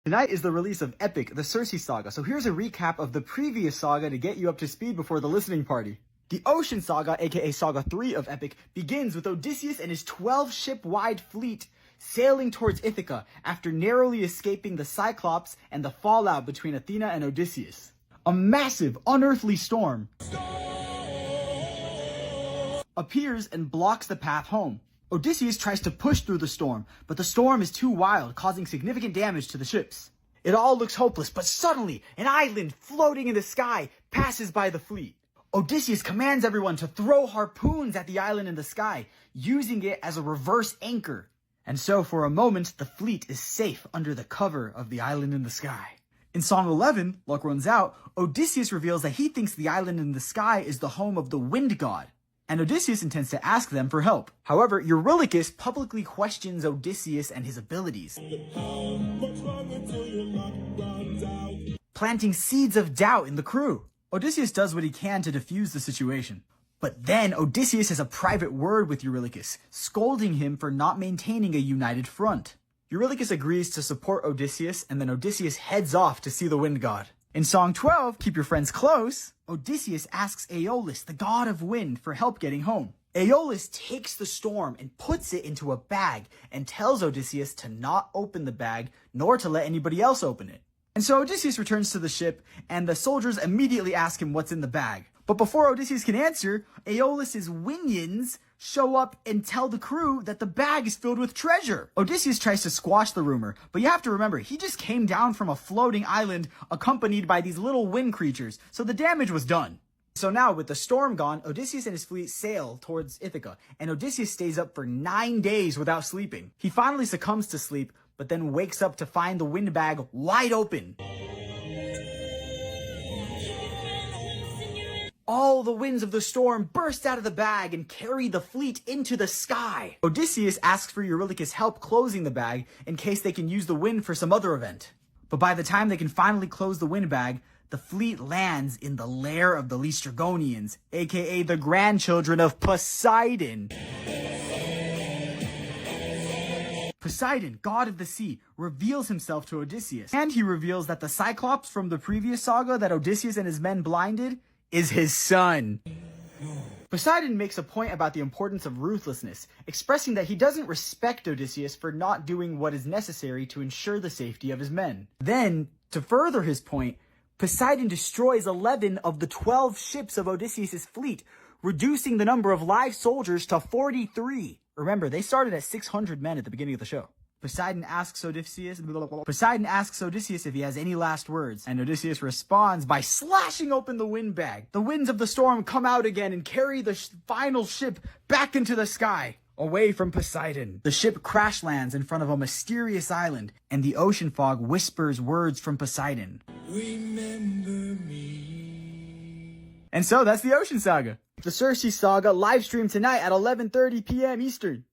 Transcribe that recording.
Tonight is the release of Epic, the Circe Saga, so here's a recap of the previous saga to get you up to speed before the listening party. The Ocean Saga, aka Saga 3 of Epic, begins with Odysseus and his 12-ship-wide fleet sailing towards Ithaca after narrowly escaping the Cyclops and the fallout between Athena and Odysseus. A massive, unearthly storm appears and blocks the path home. Odysseus tries to push through the storm, but the storm is too wild, causing significant damage to the ships. It all looks hopeless, but suddenly, an island floating in the sky passes by the fleet. Odysseus commands everyone to throw harpoons at the island in the sky, using it as a reverse anchor. And so, for a moment, the fleet is safe under the cover of the island in the sky. In Song 11, Luck Runs Out, Odysseus reveals that he thinks the island in the sky is the home of the wind god, and Odysseus intends to ask them for help. However, Eurylochus publicly questions Odysseus and his abilities, planting seeds of doubt in the crew. Odysseus does what he can to defuse the situation. But then Odysseus has a private word with Eurylochus, scolding him for not maintaining a united front. Eurylochus agrees to support Odysseus, and then Odysseus heads off to see the wind god. In Song 12, Keep Your Friends Close, Odysseus asks Aeolus, the god of wind, for help getting home. Aeolus takes the storm and puts it into a bag and tells Odysseus to not open the bag, nor to let anybody else open it. And so Odysseus returns to the ship, and the soldiers immediately ask him what's in the bag. But before Odysseus can answer, Aeolus's minions show up and tell the crew that the bag is filled with treasure. Odysseus tries to squash the rumor, but you have to remember, he just came down from a floating island accompanied by these little wind creatures, so the damage was done. So now, with the storm gone, Odysseus and his fleet sail towards Ithaca, and Odysseus stays up for 9 days without sleeping. He finally succumbs to sleep, but then wakes up to find the wind bag wide open. All the winds of the storm burst out of the bag and carry the fleet into the sky. Odysseus asks for Eurylochus' help closing the bag in case they can use the wind for some other event. But by the time they can finally close the wind bag, the fleet lands in the lair of the Lystragonians, aka the grandchildren of Poseidon. Poseidon, god of the sea, reveals himself to Odysseus, and he reveals that the Cyclops from the previous saga that Odysseus and his men blinded is his son. Poseidon makes a point about the importance of ruthlessness, expressing that he doesn't respect Odysseus for not doing what is necessary to ensure the safety of his men. Then, to further his point, Poseidon destroys 11 of the 12 ships of Odysseus' fleet, reducing the number of live soldiers to 43. Remember, they started at 600 men at the beginning of the show. Poseidon asks Odysseus if he has any last words, and Odysseus responds by slashing open the wind bag. The winds of the storm come out again and carry the final ship back into the sky, away from Poseidon. The ship crash lands in front of a mysterious island, and the ocean fog whispers words from Poseidon. Remember me. And so that's the Ocean Saga. The Circe Saga live stream tonight at 11:30 p.m. Eastern.